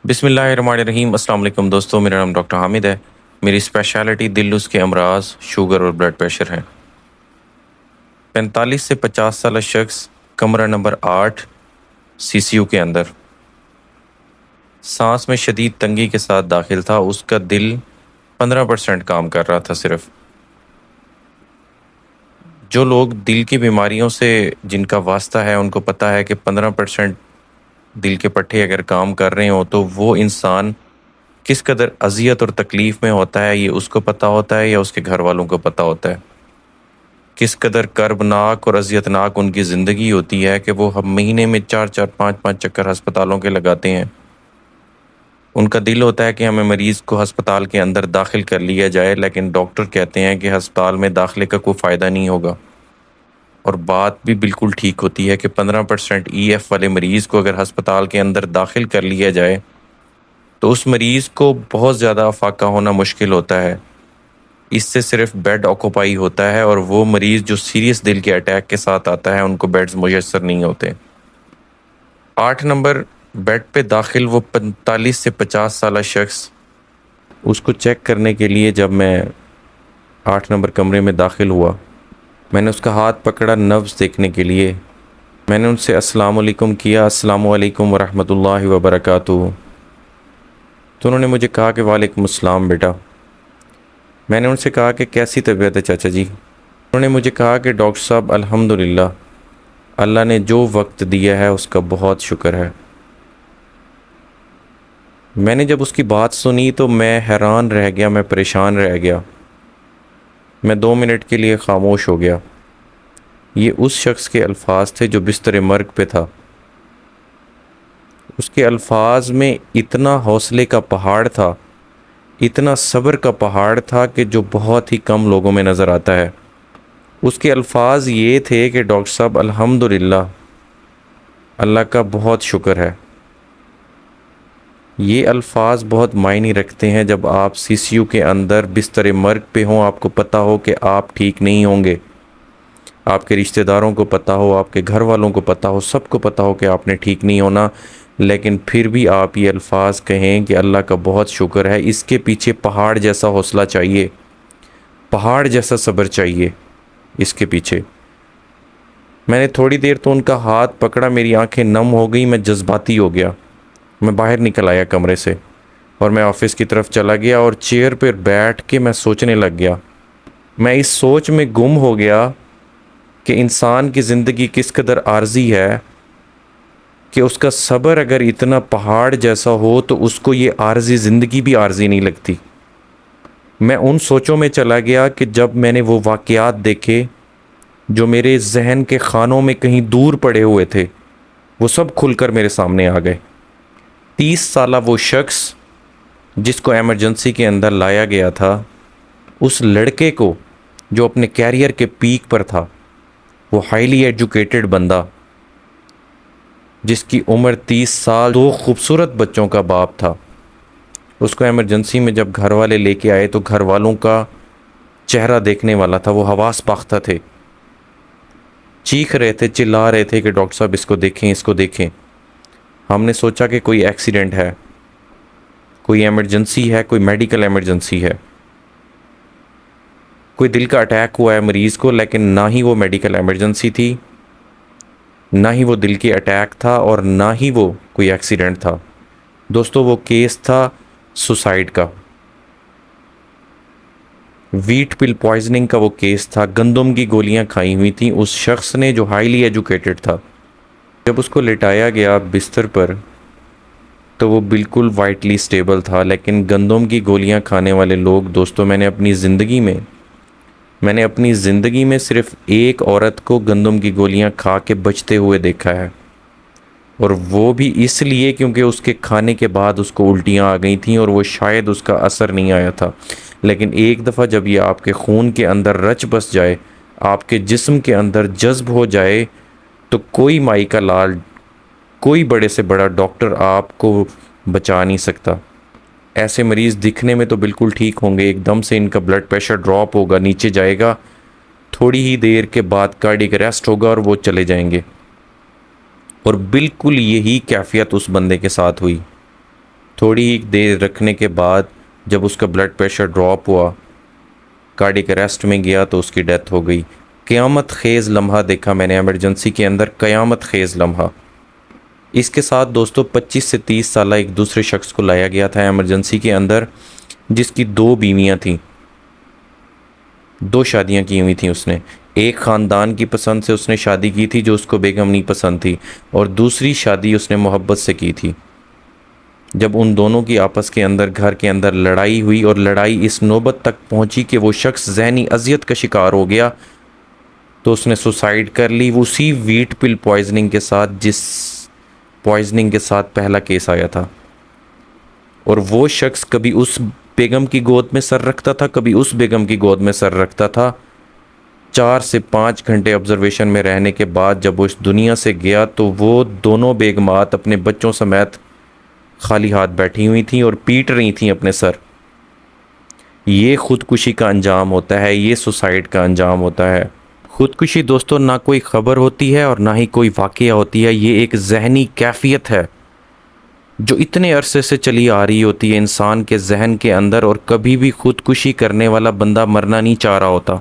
بسم اللہ الرحمن الرحیم۔ السلام علیکم دوستو، میرا نام ڈاکٹر حامد ہے۔ میری اسپیشلٹی دل اس کے امراض، شوگر اور بلڈ پریشر ہیں۔ 45 سے 50 سالہ شخص، کمرہ نمبر 8، CCU کے اندر سانس میں شدید تنگی کے ساتھ داخل تھا۔ اس کا دل 15% کام کر رہا تھا صرف۔ جو لوگ دل کی بیماریوں سے جن کا واسطہ ہے ان کو پتہ ہے کہ 15% دل کے پٹھے اگر کام کر رہے ہوں تو وہ انسان کس قدر اذیت اور تکلیف میں ہوتا ہے، یہ اس کو پتہ ہوتا ہے یا اس کے گھر والوں کو پتہ ہوتا ہے۔ کس قدر کربناک اور اذیتناک ان کی زندگی ہوتی ہے کہ وہ ہم مہینے میں 4-4 5-5 چکر ہسپتالوں کے لگاتے ہیں۔ ان کا دل ہوتا ہے کہ ہمیں مریض کو ہسپتال کے اندر داخل کر لیا جائے، لیکن ڈاکٹر کہتے ہیں کہ ہسپتال میں داخلے کا کوئی فائدہ نہیں ہوگا۔ اور بات بھی بالکل ٹھیک ہوتی ہے کہ 15% EF والے مریض کو اگر ہسپتال کے اندر داخل کر لیا جائے تو اس مریض کو بہت زیادہ افاقہ ہونا مشکل ہوتا ہے۔ اس سے صرف بیڈ آکوپائی ہوتا ہے، اور وہ مریض جو سیریس دل کے اٹیک کے ساتھ آتا ہے ان کو بیڈز میسر نہیں ہوتے۔ 8 نمبر بیڈ پہ داخل وہ 45 سے 50 سالہ شخص، اس کو چیک کرنے کے لیے جب میں 8 نمبر کمرے میں داخل ہوا، میں نے اس کا ہاتھ پکڑا نبض دیکھنے کے لیے۔ میں نے ان سے السلام علیکم کیا، السلام علیکم ورحمۃ اللہ وبرکاتہ۔ تو انہوں نے مجھے کہا کہ وعلیکم السلام بیٹا۔ میں نے ان سے کہا کہ کیسی طبیعت ہے چاچا جی؟ انہوں نے مجھے کہا کہ ڈاکٹر صاحب الحمدللہ، اللہ نے جو وقت دیا ہے اس کا بہت شکر ہے۔ میں نے جب اس کی بات سنی تو میں حیران رہ گیا، میں پریشان رہ گیا۔ میں 2 منٹ کے لیے خاموش ہو گیا۔ یہ اس شخص کے الفاظ تھے جو بستر مرگ پہ تھا۔ اس کے الفاظ میں اتنا حوصلے کا پہاڑ تھا، اتنا صبر کا پہاڑ تھا کہ جو بہت ہی کم لوگوں میں نظر آتا ہے۔ اس کے الفاظ یہ تھے کہ ڈاکٹر صاحب الحمدللہ، اللہ کا بہت شکر ہے۔ یہ الفاظ بہت معنی رکھتے ہیں جب آپ CCU کے اندر بستر مرگ پہ ہوں، آپ کو پتہ ہو کہ آپ ٹھیک نہیں ہوں گے، آپ کے رشتہ داروں کو پتہ ہو، آپ کے گھر والوں کو پتہ ہو، سب کو پتہ ہو کہ آپ نے ٹھیک نہیں ہونا، لیکن پھر بھی آپ یہ الفاظ کہیں کہ اللہ کا بہت شکر ہے۔ اس کے پیچھے پہاڑ جیسا حوصلہ چاہیے، پہاڑ جیسا صبر چاہیے اس کے پیچھے۔ میں نے تھوڑی دیر تو ان کا ہاتھ پکڑا، میری آنکھیں نم ہو گئی، میں جذباتی ہو گیا۔ میں باہر نکل آیا کمرے سے اور میں آفس کی طرف چلا گیا اور چیئر پر بیٹھ کے میں سوچنے لگ گیا۔ میں اس سوچ میں گم ہو گیا کہ انسان کی زندگی کس قدر عارضی ہے، کہ اس کا صبر اگر اتنا پہاڑ جیسا ہو تو اس کو یہ عارضی زندگی بھی عارضی نہیں لگتی۔ میں ان سوچوں میں چلا گیا کہ جب میں نے وہ واقعات دیکھے جو میرے ذہن کے خانوں میں کہیں دور پڑے ہوئے تھے، وہ سب کھل کر میرے سامنے آ گئے۔ 30 سالہ وہ شخص جس کو ایمرجنسی کے اندر لایا گیا تھا، اس لڑکے کو جو اپنے کیریئر کے پیک پر تھا، وہ ہائیلی ایجوکیٹڈ بندہ جس کی عمر 30 سال، 2 خوبصورت بچوں کا باپ تھا، اس کو ایمرجنسی میں جب گھر والے لے کے آئے تو گھر والوں کا چہرہ دیکھنے والا تھا، وہ حواس باختہ تھے، چیخ رہے تھے، چلا رہے تھے کہ ڈاکٹر صاحب اس کو دیکھیں، اس کو دیکھیں۔ ہم نے سوچا کہ کوئی ایکسیڈنٹ ہے، کوئی ایمرجنسی ہے، کوئی میڈیکل ایمرجنسی ہے، کوئی دل کا اٹیک ہوا ہے مریض کو، لیکن نہ ہی وہ میڈیکل ایمرجنسی تھی، نہ ہی وہ دل کی اٹیک تھا، اور نہ ہی وہ کوئی ایکسیڈنٹ تھا۔ دوستو، وہ کیس تھا سوسائیڈ کا، ویٹ پل پوائزننگ کا وہ کیس تھا۔ گندم کی گولیاں کھائی ہوئی تھیں اس شخص نے جو ہائیلی ایجوکیٹڈ تھا۔ جب اس کو لٹایا گیا بستر پر تو وہ بالکل وائٹلی سٹیبل تھا، لیکن گندم کی گولیاں کھانے والے لوگ، دوستو، میں نے اپنی زندگی میں صرف ایک عورت کو گندم کی گولیاں کھا کے بچتے ہوئے دیکھا ہے، اور وہ بھی اس لیے کیونکہ اس کے کھانے کے بعد اس کو الٹیاں آ گئی تھیں اور وہ شاید اس کا اثر نہیں آیا تھا۔ لیکن ایک دفعہ جب یہ آپ کے خون کے اندر رچ بس جائے، آپ کے جسم کے اندر جذب ہو جائے، تو کوئی مائی کا لال، کوئی بڑے سے بڑا ڈاکٹر آپ کو بچا نہیں سکتا۔ ایسے مریض دکھنے میں تو بالکل ٹھیک ہوں گے، ایک دم سے ان کا بلڈ پریشر ڈراپ ہوگا، نیچے جائے گا، تھوڑی ہی دیر کے بعد کارڈیک اریسٹ ہوگا اور وہ چلے جائیں گے۔ اور بالکل یہی کیفیت اس بندے کے ساتھ ہوئی۔ تھوڑی ہی دیر رکھنے کے بعد جب اس کا بلڈ پریشر ڈراپ ہوا، کارڈیک اریسٹ میں گیا تو اس کی ڈیتھ ہو گئی۔ قیامت خیز لمحہ دیکھا میں نے ایمرجنسی کے اندر، قیامت خیز لمحہ۔ اس کے ساتھ دوستو 25 سے 30 سالہ ایک دوسرے شخص کو لایا گیا تھا ایمرجنسی کے اندر، جس کی 2 بیویاں تھیں، 2 شادیاں کی ہوئی تھیں اس نے۔ ایک خاندان کی پسند سے اس نے شادی کی تھی جو اس کو بیگم نہیں پسند تھی، اور دوسری شادی اس نے محبت سے کی تھی۔ جب ان دونوں کی آپس کے اندر گھر کے اندر لڑائی ہوئی، اور لڑائی اس نوبت تک پہنچی کہ وہ شخص ذہنی اذیت کا شکار ہو گیا، تو اس نے سوسائڈ کر لی، وہ اسی ویٹ پل پوائزننگ کے ساتھ جس پوائزننگ کے ساتھ پہلا کیس آیا تھا۔ اور وہ شخص کبھی اس بیگم کی گود میں سر رکھتا تھا، کبھی اس بیگم کی گود میں سر رکھتا تھا۔ 4 سے 5 گھنٹے آبزرویشن میں رہنے کے بعد جب وہ اس دنیا سے گیا تو وہ دونوں بیگمات اپنے بچوں سمیت خالی ہاتھ بیٹھی ہوئی تھیں اور پیٹ رہی تھیں اپنے سر۔ یہ خودکشی کا انجام ہوتا ہے، یہ سوسائڈ کا انجام ہوتا ہے۔ خودکشی دوستو نہ کوئی خبر ہوتی ہے اور نہ ہی کوئی واقعہ ہوتی ہے، یہ ایک ذہنی کیفیت ہے جو اتنے عرصے سے چلی آ رہی ہوتی ہے انسان کے ذہن کے اندر، اور کبھی بھی خودکشی کرنے والا بندہ مرنا نہیں چاہ رہا ہوتا۔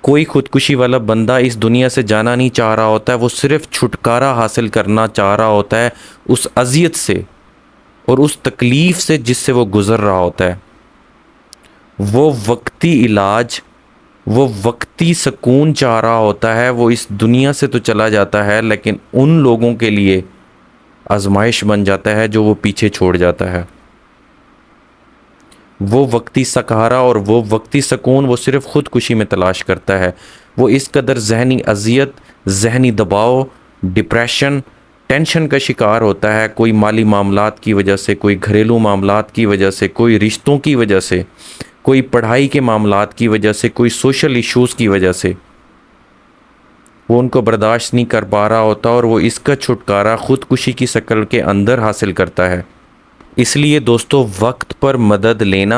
کوئی خودکشی والا بندہ اس دنیا سے جانا نہیں چاہ رہا ہوتا ہے، وہ صرف چھٹکارا حاصل کرنا چاہ رہا ہوتا ہے اس اذیت سے اور اس تکلیف سے جس سے وہ گزر رہا ہوتا ہے۔ وہ وقتی علاج، وہ وقتی سکون چاہ رہا ہوتا ہے، وہ اس دنیا سے تو چلا جاتا ہے لیکن ان لوگوں کے لیے آزمائش بن جاتا ہے جو وہ پیچھے چھوڑ جاتا ہے۔ وہ وقتی سکارا اور وہ وقتی سکون وہ صرف خودکشی میں تلاش کرتا ہے۔ وہ اس قدر ذہنی اذیت، ذہنی دباؤ، ڈپریشن، ٹینشن کا شکار ہوتا ہے، کوئی مالی معاملات کی وجہ سے، کوئی گھریلو معاملات کی وجہ سے، کوئی رشتوں کی وجہ سے، کوئی پڑھائی کے معاملات کی وجہ سے، کوئی سوشل ایشوز کی وجہ سے، وہ ان کو برداشت نہیں کر پا رہا ہوتا، اور وہ اس کا چھٹکارا خودکشی کی شکل کے اندر حاصل کرتا ہے۔ اس لیے دوستو وقت پر مدد لینا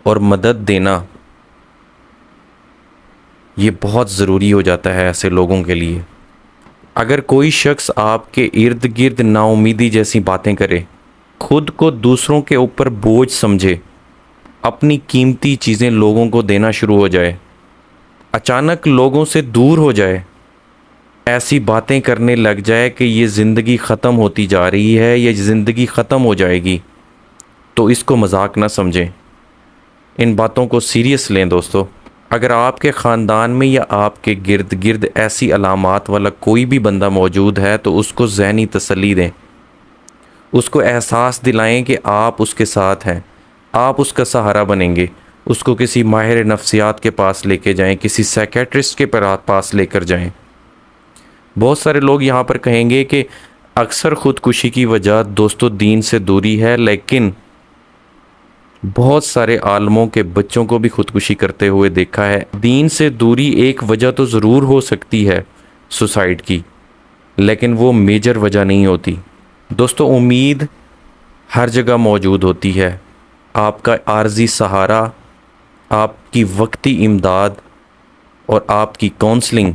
اور مدد دینا یہ بہت ضروری ہو جاتا ہے ایسے لوگوں کے لیے۔ اگر کوئی شخص آپ کے ارد گرد نا امیدی جیسی باتیں کرے، خود کو دوسروں کے اوپر بوجھ سمجھے، اپنی قیمتی چیزیں لوگوں کو دینا شروع ہو جائے، اچانک لوگوں سے دور ہو جائے، ایسی باتیں کرنے لگ جائے کہ یہ زندگی ختم ہوتی جا رہی ہے، یہ زندگی ختم ہو جائے گی، تو اس کو مذاق نہ سمجھیں، ان باتوں کو سیریس لیں دوستو۔ اگر آپ کے خاندان میں یا آپ کے گرد گرد ایسی علامات والا کوئی بھی بندہ موجود ہے تو اس کو ذہنی تسلی دیں، اس کو احساس دلائیں کہ آپ اس کے ساتھ ہیں، آپ اس کا سہارا بنیں گے۔ اس کو کسی ماہر نفسیات کے پاس لے کے جائیں، کسی سائیکیٹرسٹ کے پاس لے کر جائیں۔ بہت سارے لوگ یہاں پر کہیں گے کہ اکثر خودکشی کی وجہ دوستو دین سے دوری ہے، لیکن بہت سارے عالموں کے بچوں کو بھی خودکشی کرتے ہوئے دیکھا ہے۔ دین سے دوری ایک وجہ تو ضرور ہو سکتی ہے سوسائڈ کی، لیکن وہ میجر وجہ نہیں ہوتی۔ دوستو امید ہر جگہ موجود ہوتی ہے، آپ کا عارضی سہارا، آپ کی وقتی امداد اور آپ کی کونسلنگ،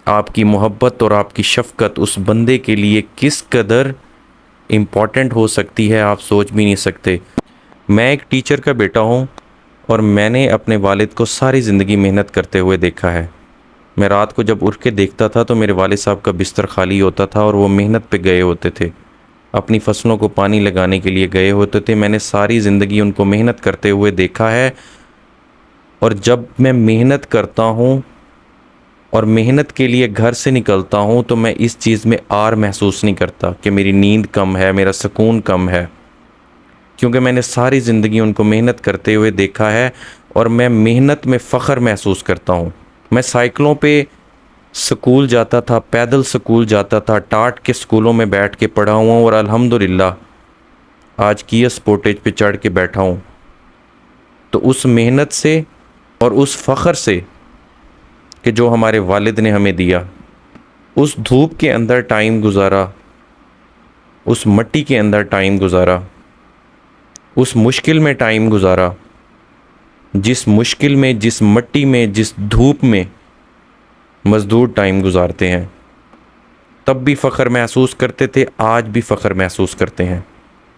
آپ کی محبت اور آپ کی شفقت اس بندے کے لیے کس قدر امپورٹنٹ ہو سکتی ہے آپ سوچ بھی نہیں سکتے۔ میں ایک ٹیچر کا بیٹا ہوں اور میں نے اپنے والد کو ساری زندگی محنت کرتے ہوئے دیکھا ہے۔ میں رات کو جب اٹھ کے دیکھتا تھا تو میرے والد صاحب کا بستر خالی ہوتا تھا اور وہ محنت پہ گئے ہوتے تھے، اپنی فصلوں کو پانی لگانے کے لیے گئے ہوتے تھے۔ میں نے ساری زندگی ان کو محنت کرتے ہوئے دیکھا ہے، اور جب میں محنت کرتا ہوں اور محنت کے لیے گھر سے نکلتا ہوں تو میں اس چیز میں آر محسوس نہیں کرتا کہ میری نیند کم ہے، میرا سکون کم ہے، کیونکہ میں نے ساری زندگی ان کو محنت کرتے ہوئے دیکھا ہے، اور میں محنت میں فخر محسوس کرتا ہوں۔ میں سائیکلوں پہ سکول جاتا تھا، پیدل سکول جاتا تھا، ٹاٹ کے سکولوں میں بیٹھ کے پڑھا ہوا ہوں، اور الحمدللہ آج کیا سپورٹیج پہ چڑھ کے بیٹھا ہوں۔ تو اس محنت سے اور اس فخر سے کہ جو ہمارے والد نے ہمیں دیا، اس دھوپ کے اندر ٹائم گزارا، اس مٹی کے اندر ٹائم گزارا، اس مشکل میں ٹائم گزارا، جس مشکل میں، جس مٹی میں، جس دھوپ میں مزدور ٹائم گزارتے ہیں، تب بھی فخر محسوس کرتے تھے، آج بھی فخر محسوس کرتے ہیں۔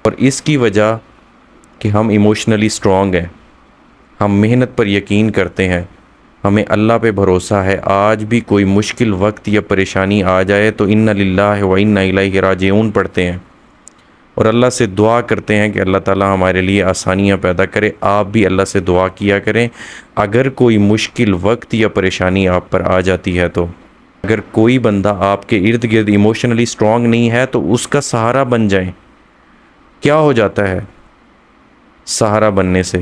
اور اس کی وجہ کہ ہم ایموشنلی اسٹرانگ ہیں، ہم محنت پر یقین کرتے ہیں، ہمیں اللہ پہ بھروسہ ہے۔ آج بھی کوئی مشکل وقت یا پریشانی آ جائے تو انا للہ و انا الیہ راجعون پڑھتے ہیں اور اللہ سے دعا کرتے ہیں کہ اللہ تعالی ہمارے لیے آسانیاں پیدا کرے۔ آپ بھی اللہ سے دعا کیا کریں اگر کوئی مشکل وقت یا پریشانی آپ پر آ جاتی ہے تو۔ اگر کوئی بندہ آپ کے ارد گرد ایموشنلی اسٹرانگ نہیں ہے تو اس کا سہارا بن جائیں۔ کیا ہو جاتا ہے سہارا بننے سے؟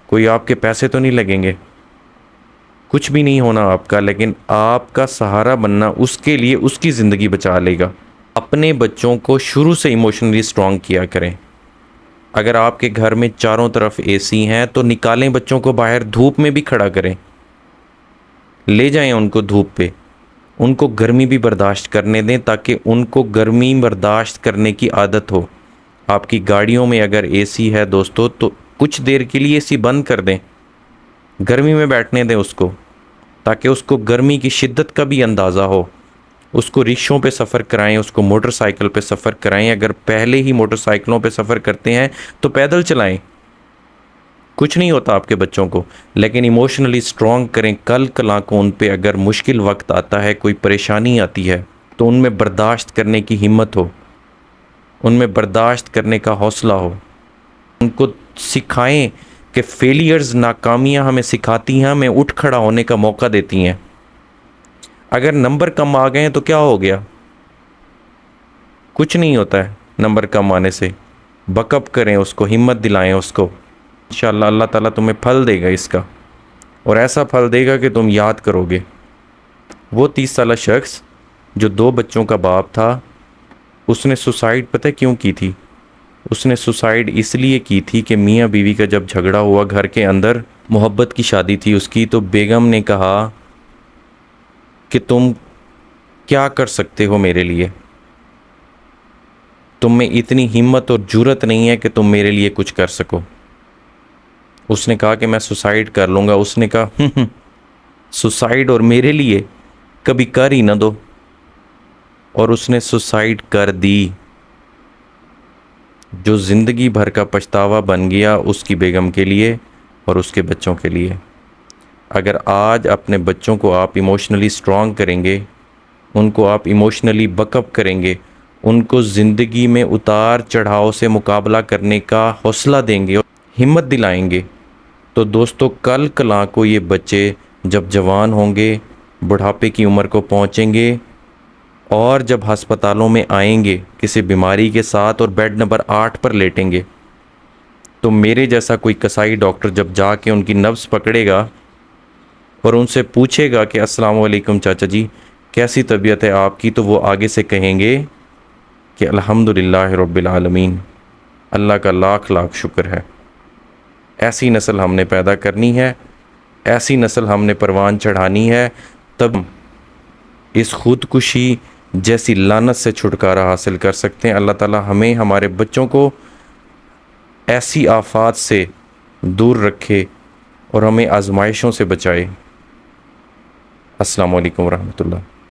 کوئی آپ کے پیسے تو نہیں لگیں گے، کچھ بھی نہیں ہونا آپ کا، لیکن آپ کا سہارا بننا اس کے لیے اس کی زندگی بچا لے گا۔ اپنے بچوں کو شروع سے ایموشنلی اسٹرانگ کیا کریں۔ اگر آپ کے گھر میں چاروں طرف اے سی ہیں تو نکالیں بچوں کو باہر، دھوپ میں بھی کھڑا کریں، لے جائیں ان کو دھوپ پہ، ان کو گرمی بھی برداشت کرنے دیں تاکہ ان کو گرمی برداشت کرنے کی عادت ہو۔ آپ کی گاڑیوں میں اگر اے سی ہے دوستو تو کچھ دیر کے لیے اے سی بند کر دیں، گرمی میں بیٹھنے دیں اس کو، تاکہ اس کو گرمی کی شدت کا بھی اندازہ ہو۔ اس کو رکشوں پہ سفر کرائیں، اس کو موٹر سائیکل پہ سفر کرائیں۔ اگر پہلے ہی موٹر سائیکلوں پہ سفر کرتے ہیں تو پیدل چلائیں، کچھ نہیں ہوتا آپ کے بچوں کو، لیکن ایموشنلی اسٹرانگ کریں۔ کل کلا کو ان پہ اگر مشکل وقت آتا ہے، کوئی پریشانی آتی ہے تو ان میں برداشت کرنے کی ہمت ہو، ان میں برداشت کرنے کا حوصلہ ہو۔ ان کو سکھائیں کہ فیلیئرز، ناکامیاں ہمیں سکھاتی ہیں، ہمیں اٹھ کھڑا ہونے کا موقع دیتی ہیں۔ اگر نمبر کم آ گئے ہیں تو کیا ہو گیا؟ کچھ نہیں ہوتا ہے نمبر کم آنے سے۔ بک اپ کریں اس کو، ہمت دلائیں اس کو، انشاءاللہ اللہ تعالیٰ تمہیں پھل دے گا اس کا، اور ایسا پھل دے گا کہ تم یاد کرو گے۔ وہ 30 سالہ شخص جو 2 بچوں کا باپ تھا، اس نے سوسائڈ پتہ کیوں کی تھی؟ اس نے سوسائڈ اس لیے کی تھی کہ میاں بیوی کا جب جھگڑا ہوا گھر کے اندر، محبت کی شادی تھی اس کی، تو بیگم نے کہا کہ تم کیا کر سکتے ہو میرے لیے؟ تم میں اتنی ہمت اور جرت نہیں ہے کہ تم میرے لیے کچھ کر سکو۔ اس نے کہا کہ میں سوسائڈ کر لوں گا۔ اس نے کہا سوسائڈ اور میرے لیے کبھی کر ہی نہ دو، اور اس نے سوسائڈ کر دی، جو زندگی بھر کا پچھتاوا بن گیا اس کی بیگم کے لیے اور اس کے بچوں کے لیے۔ اگر آج اپنے بچوں کو آپ ایموشنلی اسٹرانگ کریں گے، ان کو آپ ایموشنلی بک اپ کریں گے، ان کو زندگی میں اتار چڑھاؤ سے مقابلہ کرنے کا حوصلہ دیں گے، ہمت دلائیں گے، تو دوستو کل کلا کو یہ بچے جب جوان ہوں گے، بڑھاپے کی عمر کو پہنچیں گے، اور جب ہسپتالوں میں آئیں گے کسی بیماری کے ساتھ اور بیڈ نمبر 8 پر لیٹیں گے، تو میرے جیسا کوئی قصائی ڈاکٹر جب جا کے ان کی نبض پکڑے گا اور ان سے پوچھے گا کہ السلام علیکم چاچا جی کیسی طبیعت ہے آپ کی، تو وہ آگے سے کہیں گے کہ الحمدللہ رب العالمین، اللہ کا لاکھ لاکھ شکر ہے۔ ایسی نسل ہم نے پیدا کرنی ہے، ایسی نسل ہم نے پروان چڑھانی ہے، تب اس خودکشی جیسی لعنت سے چھٹکارا حاصل کر سکتے ہیں۔ اللہ تعالی ہمیں، ہمارے بچوں کو ایسی آفات سے دور رکھے اور ہمیں آزمائشوں سے بچائے۔ السلام علیکم ورحمۃ اللہ۔